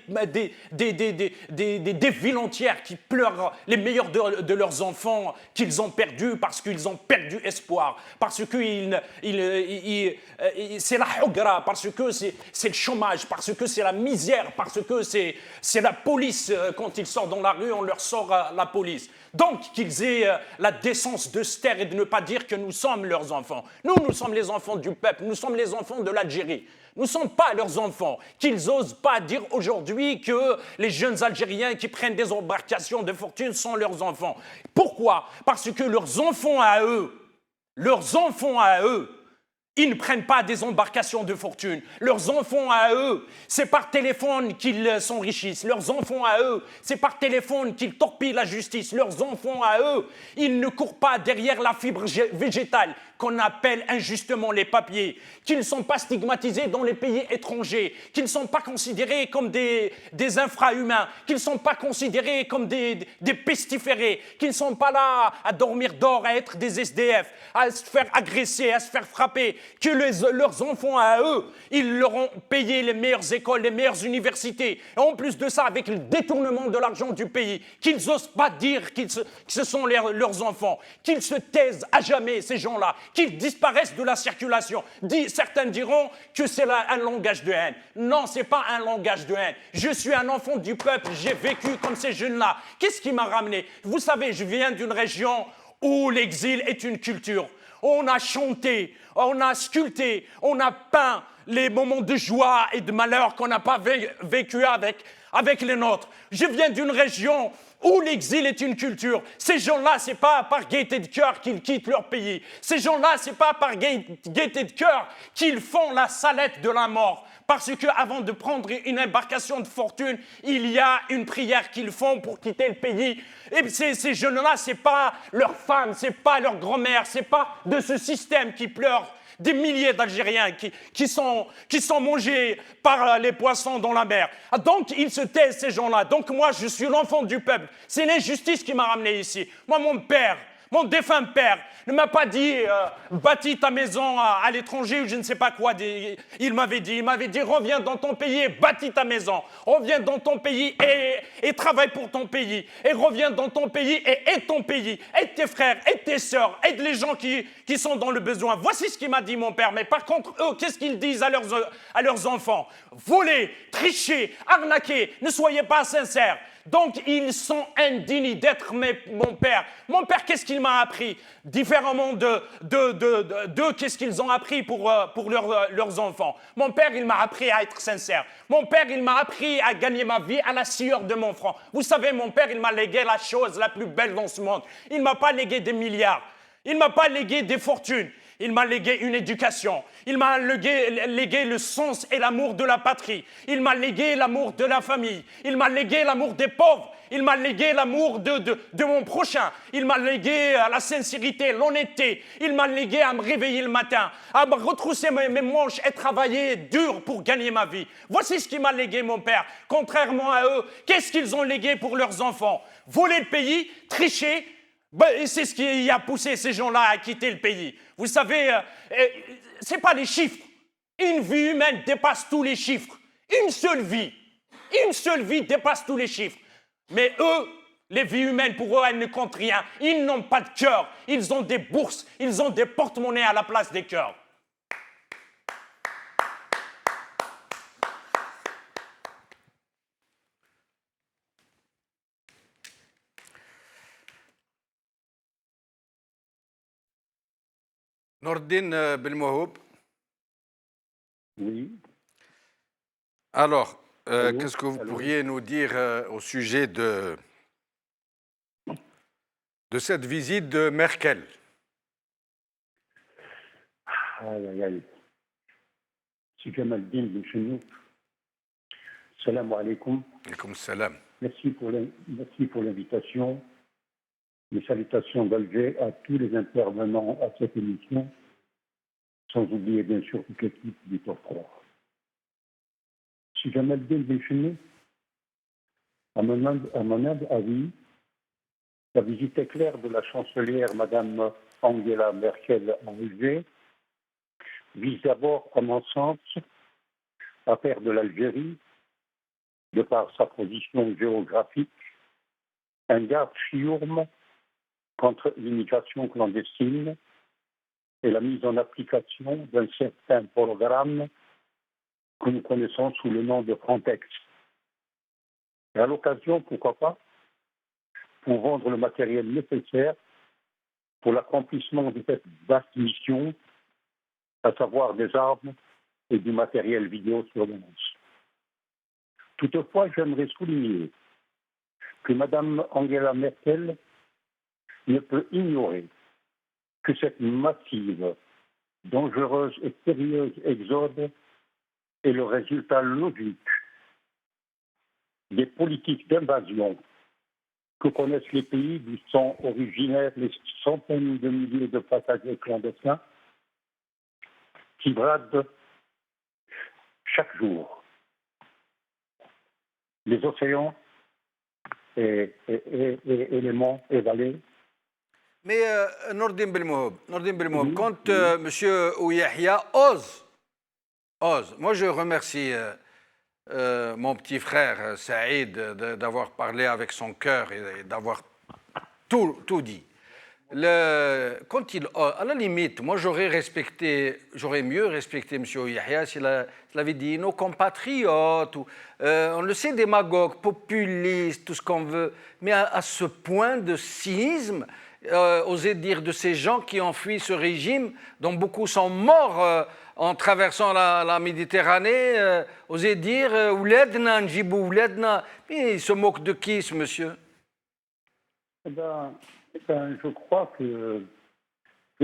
Speaker 3: villes entières qui pleurent les meilleurs de leurs enfants qu'ils ont perdus parce qu'ils ont perdu espoir? Parce que c'est la hugra, parce que c'est le chômage, parce que c'est la misère, parce que c'est la police. Quand ils sortent dans la rue, on leur sort la police. Donc, qu'ils aient la décence de se taire et de ne pas dire que nous sommes leurs enfants. Nous sommes les enfants du peuple, nous sommes les enfants de l'Algérie. Nous ne sommes pas leurs enfants. Qu'ils n'osent pas dire aujourd'hui que les jeunes Algériens qui prennent des embarcations de fortune sont leurs enfants. Pourquoi? Parce que leurs enfants à eux, ils ne prennent pas des embarcations de fortune. Leurs enfants à eux, c'est par téléphone qu'ils s'enrichissent. Leurs enfants à eux, c'est par téléphone qu'ils torpillent la justice. Leurs enfants à eux, ils ne courent pas derrière la fibre végétale qu'on appelle injustement les papiers, qu'ils ne sont pas stigmatisés dans les pays étrangers, qu'ils ne sont pas considérés comme des infrahumains, qu'ils ne sont pas considérés comme des pestiférés, qu'ils ne sont pas là à dormir d'or, à être des SDF, à se faire agresser, à se faire frapper, que leurs enfants à eux, ils leur ont payé les meilleures écoles, les meilleures universités, et en plus de ça, avec le détournement de l'argent du pays, qu'ils n'osent pas dire que ce sont leurs enfants, qu'ils se taisent à jamais, ces gens-là, qu'ils disparaissent de la circulation. Certains diront que c'est un langage de haine. Non, ce n'est pas un langage de haine. Je suis un enfant du peuple, j'ai vécu comme ces jeunes-là. Qu'est-ce qui m'a ramené? Vous savez, je viens d'une région où l'exil est une culture. On a chanté, on a sculpté, on a peint les moments de joie et de malheur qu'on n'a pas vécu avec les nôtres. Je viens d'une région où l'exil est une culture. Ces gens-là, ce n'est pas par gaieté de cœur qu'ils quittent leur pays. Ces gens-là, ce n'est pas par gaieté de cœur qu'ils font la salette de la mort. Parce qu'avant de prendre une embarcation de fortune, il y a une prière qu'ils font pour quitter le pays. Et ces jeunes-là, ce n'est pas leurs femmes, ce n'est pas leur grand-mère, ce n'est pas de ce système qui pleure. Des milliers d'Algériens qui sont mangés par les poissons dans la mer. Donc, ils se taisent, ces gens-là. Donc, moi, je suis l'enfant du peuple. C'est l'injustice qui m'a ramené ici. Moi, mon père, Mon défunt père ne m'a pas dit bâtis ta maison à l'étranger ou je ne sais pas quoi. Il m'avait dit, reviens dans ton pays et bâtis ta maison. Reviens dans ton pays et travaille pour ton pays. Et reviens dans ton pays et aide ton pays. Aide tes frères, aide tes sœurs, aide les gens qui sont dans le besoin. Voici ce qu'il m'a dit mon père. Mais par contre, eux, qu'est-ce qu'ils disent à leurs enfants? Voler, tricher, arnaquer, ne soyez pas sincères. Donc, ils sont indignes d'être mon père. Mon père, qu'est-ce qu'il m'a appris? Différemment d'eux, qu'est-ce qu'ils ont appris pour leurs enfants? Mon père, il m'a appris à être sincère. Mon père, il m'a appris à gagner ma vie à la sueur de mon front. Vous savez, mon père, il m'a légué la chose la plus belle dans ce monde. Il ne m'a pas légué des milliards. Il ne m'a pas légué des fortunes. Il m'a légué une éducation. Il m'a légué le sens et l'amour de la patrie. Il m'a légué l'amour de la famille. Il m'a légué l'amour des pauvres. Il m'a légué l'amour de mon prochain. Il m'a légué la sincérité, l'honnêteté. Il m'a légué à me réveiller le matin, à me retrousser mes manches et travailler dur pour gagner ma vie. Voici ce qu'il m'a légué, mon père. Contrairement à eux, qu'est-ce qu'ils ont légué pour leurs enfants? Voler le pays, tricher. C'est ce qui a poussé ces gens-là à quitter le pays. Vous savez, ce n'est pas les chiffres. Une vie humaine dépasse tous les chiffres. Une seule vie dépasse tous les chiffres. Mais eux, les vies humaines, pour eux, elles ne comptent rien. Ils n'ont pas de cœur. Ils ont des bourses. Ils ont des porte-monnaies à la place des cœurs.
Speaker 1: Nordine Belmohoub.
Speaker 10: Oui.
Speaker 1: Alors, qu'est-ce que vous pourriez nous dire au sujet de cette visite de Merkel?
Speaker 10: Aïe, aïe, aïe. C'est Jamaldin Benchenou. Salam alaikum.
Speaker 1: Alaikum salam.
Speaker 10: Merci pour l'invitation. Mes salutations d'Alger à tous les intervenants à cette émission, sans oublier bien sûr toute l'équipe du Top 3. Si Jamaldin Benchenou, à mon humble avis, la visite éclair de la chancelière Madame Angela Merkel à Alger vise d'abord, à mon sens, à faire de l'Algérie, de par sa position géographique, un garde-chiourme contre l'immigration clandestine et la mise en application d'un certain programme que nous connaissons sous le nom de Frontex. Et à l'occasion, pourquoi pas, pour vendre le matériel nécessaire pour l'accomplissement de cette vaste mission, à savoir des armes et du matériel vidéosurveillance. Toutefois, j'aimerais souligner que Mme Angela Merkel ne peut ignorer que cette massive, dangereuse et périlleuse exode est le résultat logique des politiques d'invasion que connaissent les pays d'où sont originaires les centaines de milliers de passagers clandestins qui bradent chaque jour les océans et les monts et vallées.
Speaker 1: Mais Nordine Belmohoub, quand M. Ouyahia ose, moi je remercie mon petit frère Saïd d'avoir parlé avec son cœur et d'avoir tout dit. Quand il ose, à la limite, moi j'aurais mieux respecté M. Ouyahia s'il avait dit nos compatriotes, on le sait, démagogues, populistes, tout ce qu'on veut, mais à ce point de cynisme, oser dire de ces gens qui ont fui ce régime, dont beaucoup sont morts en traversant la Méditerranée, oser dire ouledna, njibou ouledna. Mais il se moque de qui, ce monsieur?
Speaker 10: Je crois que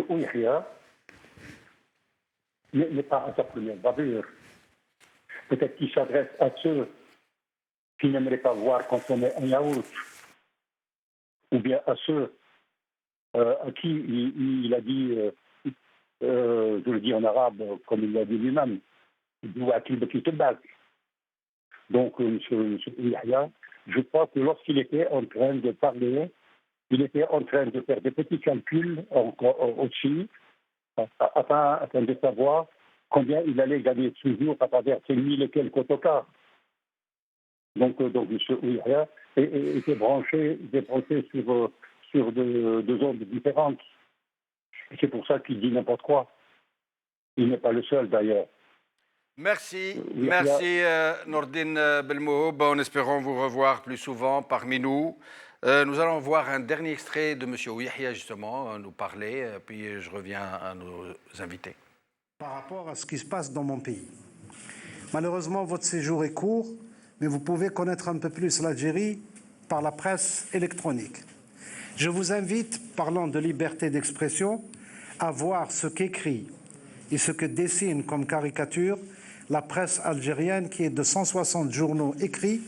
Speaker 10: Ouyahia n'est pas à sa première bavure. Peut-être qu'il s'adresse à ceux qui n'aimeraient pas voir consommer un yaourt, ou bien à ceux à qui il a dit, je le dis en arabe, comme il l'a dit lui-même, donc, M. Ouyahia, je crois que lorsqu'il était en train de parler il était en train de faire des petits calculs aussi, afin de savoir combien il allait gagner ce jour à travers ces 1000 et quelques autocars. Donc M. Ouihia était branché sur deux ondes différentes. C'est pour ça qu'il dit n'importe quoi. Il n'est pas le seul d'ailleurs.
Speaker 1: Merci, merci Nordine Belmohoub, en espérant vous revoir plus souvent parmi nous. Nous allons voir un dernier extrait de M. Ouihia justement nous parler, puis je reviens à nos invités.
Speaker 9: Par rapport à ce qui se passe dans mon pays. Malheureusement, votre séjour est court, mais vous pouvez connaître un peu plus l'Algérie par la presse électronique. Je vous invite, parlant de liberté d'expression, à voir ce qu'écrit et ce que dessine comme caricature la presse algérienne qui est de 160 journaux écrits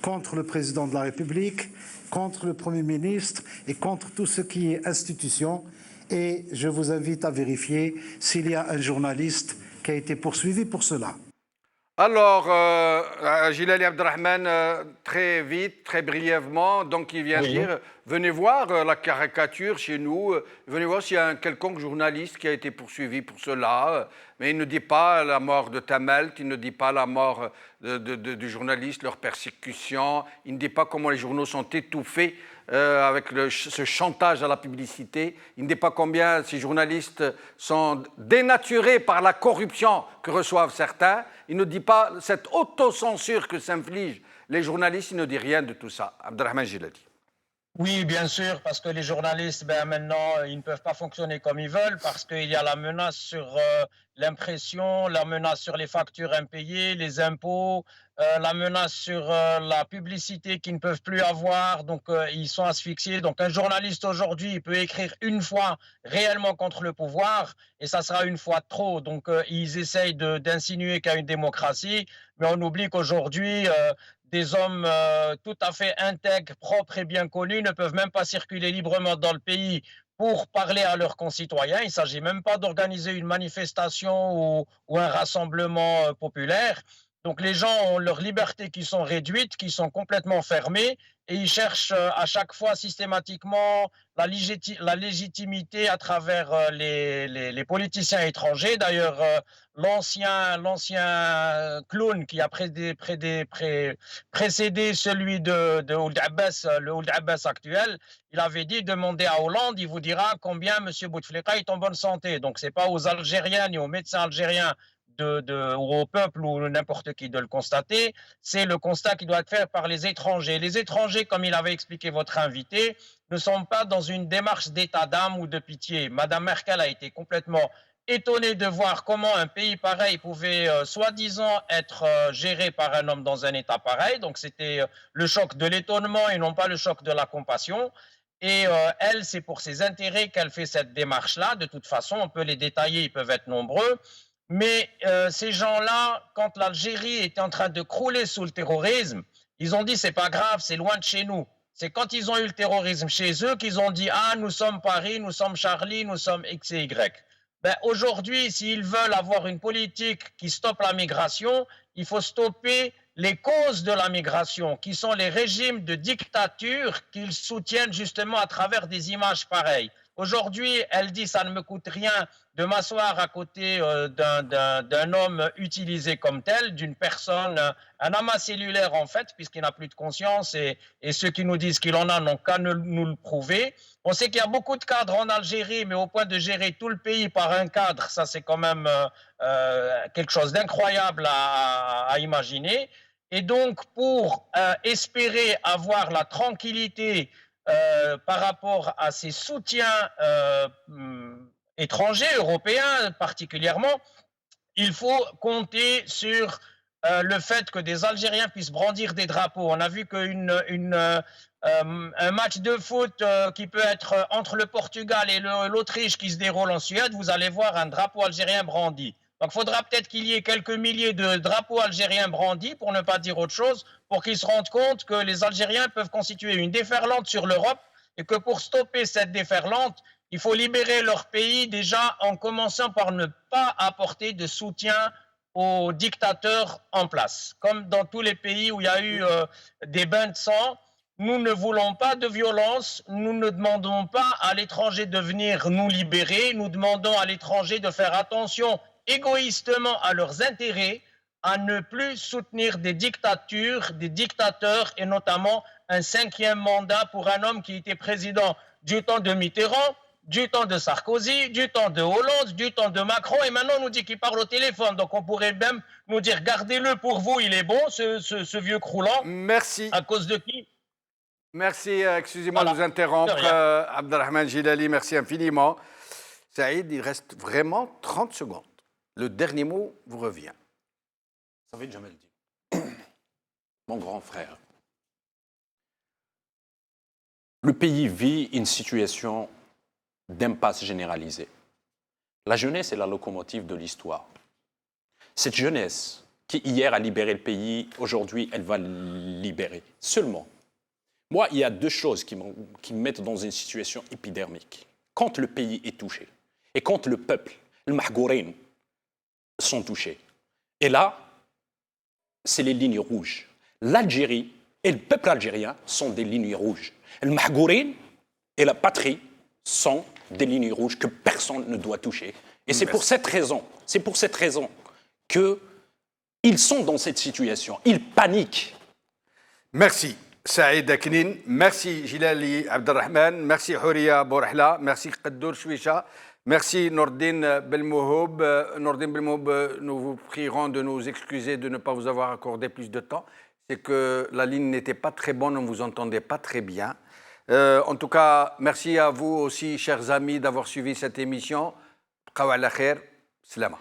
Speaker 9: contre le président de la République, contre le Premier ministre et contre tout ce qui est institution. Et je vous invite à vérifier s'il y a un journaliste qui a été poursuivi pour cela.
Speaker 1: Alors, Gilali Abdelrahman, très vite, très brièvement, donc il vient dire, venez voir la caricature chez nous, venez voir s'il y a un quelconque journaliste qui a été poursuivi pour cela, mais il ne dit pas la mort de Tamelt, il ne dit pas la mort du journaliste, leur persécution, il ne dit pas comment les journaux sont étouffés avec ce chantage à la publicité. Il ne dit pas combien ces journalistes sont dénaturés par la corruption que reçoivent certains. Il ne dit pas cette autocensure que s'infligent les journalistes. Il ne dit rien de tout ça. Abdelrahman Gilali.
Speaker 5: Oui, bien sûr, parce que les journalistes, maintenant, ils ne peuvent pas fonctionner comme ils veulent parce qu'il y a la menace sur l'impression, la menace sur les factures impayées, les impôts, la menace sur la publicité qu'ils ne peuvent plus avoir, donc ils sont asphyxiés. Donc un journaliste aujourd'hui, il peut écrire une fois réellement contre le pouvoir et ça sera une fois trop. Donc ils essayent d'insinuer qu'il y a une démocratie, mais on oublie qu'aujourd'hui, des hommes tout à fait intègres, propres et bien connus ne peuvent même pas circuler librement dans le pays pour parler à leurs concitoyens. Il ne s'agit même pas d'organiser une manifestation ou un rassemblement populaire. Donc les gens ont leurs libertés qui sont réduites, qui sont complètement fermées, et ils cherchent à chaque fois systématiquement la légitimité à travers les politiciens étrangers. D'ailleurs, l'ancien clown qui a précédé celui de Ould Abbas, le Ould Abbas actuel, il avait dit, demandez à Hollande, il vous dira combien M. Bouteflika est en bonne santé. Donc ce n'est pas aux Algériens ni aux médecins algériens ou au peuple ou n'importe qui de le constater, c'est le constat qui doit être fait par les étrangers. Les étrangers, comme il avait expliqué votre invité, ne sont pas dans une démarche d'état d'âme ou de pitié. Madame Merkel a été complètement étonnée de voir comment un pays pareil pouvait soi-disant être géré par un homme dans un état pareil. Donc c'était le choc de l'étonnement et non pas le choc de la compassion. Et elle, c'est pour ses intérêts qu'elle fait cette démarche-là. De toute façon, on peut les détailler, ils peuvent être nombreux. Mais ces gens-là, quand l'Algérie était en train de crouler sous le terrorisme, ils ont dit c'est pas grave, c'est loin de chez nous. C'est quand ils ont eu le terrorisme chez eux qu'ils ont dit ah nous sommes Paris, nous sommes Charlie, nous sommes X et Y. Aujourd'hui, s'ils veulent avoir une politique qui stoppe la migration, il faut stopper les causes de la migration, qui sont les régimes de dictature qu'ils soutiennent justement à travers des images pareilles. Aujourd'hui, elle dit ça ne me coûte rien de m'asseoir à côté d'un homme utilisé comme tel, d'une personne, un amas cellulaire en fait, puisqu'il n'a plus de conscience et ceux qui nous disent qu'il en a n'ont qu'à nous le prouver. On sait qu'il y a beaucoup de cadres en Algérie, mais au point de gérer tout le pays par un cadre, ça c'est quand même quelque chose d'incroyable à imaginer. Et donc pour espérer avoir la tranquillité par rapport à ces soutiens étrangers, européens particulièrement, il faut compter sur le fait que des Algériens puissent brandir des drapeaux. On a vu qu'un match de foot qui peut être entre le Portugal et l'Autriche qui se déroule en Suède, vous allez voir un drapeau algérien brandi. Donc il faudra peut-être qu'il y ait quelques milliers de drapeaux algériens brandis, pour ne pas dire autre chose, pour qu'ils se rendent compte que les Algériens peuvent constituer une déferlante sur l'Europe et que pour stopper cette déferlante, il faut libérer leur pays déjà en commençant par ne pas apporter de soutien aux dictateurs en place. Comme dans tous les pays où il y a eu des bains de sang, nous ne voulons pas de violence, nous ne demandons pas à l'étranger de venir nous libérer, nous demandons à l'étranger de faire attention égoïstement à leurs intérêts, à ne plus soutenir des dictatures, des dictateurs, et notamment un 5e mandat pour un homme qui était président du temps de Mitterrand, du temps de Sarkozy, du temps de Hollande, du temps de Macron, et maintenant on nous dit qu'il parle au téléphone. Donc on pourrait même nous dire, gardez-le pour vous, il est bon, ce vieux croulant.
Speaker 1: Merci.
Speaker 5: À cause de qui?
Speaker 1: Merci, excusez-moi
Speaker 5: Voilà.
Speaker 1: de vous interrompre,
Speaker 5: De rien.
Speaker 1: Abdelrahman Jilali, merci infiniment. Saïd, il reste vraiment 30 secondes. Le dernier mot vous revient.
Speaker 3: Ça va être jamais le dire. Mon grand frère, le pays vit une situation d'impasse généralisée. La jeunesse est la locomotive de l'histoire. Cette jeunesse qui hier a libéré le pays, aujourd'hui elle va le libérer. Seulement, moi, il y a deux choses qui me mettent dans une situation épidermique. Quand le pays est touché et quand le peuple, le Mahgourin, sont touchés. Et là, c'est les lignes rouges. L'Algérie et le peuple algérien sont des lignes rouges. Le Mahgourin et la patrie sont des lignes rouges que personne ne doit toucher. Et c'est pour cette raison qu'ils sont dans cette situation. Ils paniquent.
Speaker 1: Merci. Saïd Aknin, merci Jilali Abdelrahman, merci Houria Bourahla, merci Qaddour Chouicha, merci Nordine Belmouhoub. Nordine Belmouhoub, nous vous prierons de nous excuser de ne pas vous avoir accordé plus de temps. C'est que la ligne n'était pas très bonne, on ne vous entendait pas très bien. En tout cas, merci à vous aussi, chers amis, d'avoir suivi cette émission. Qawa ala khair, Slama.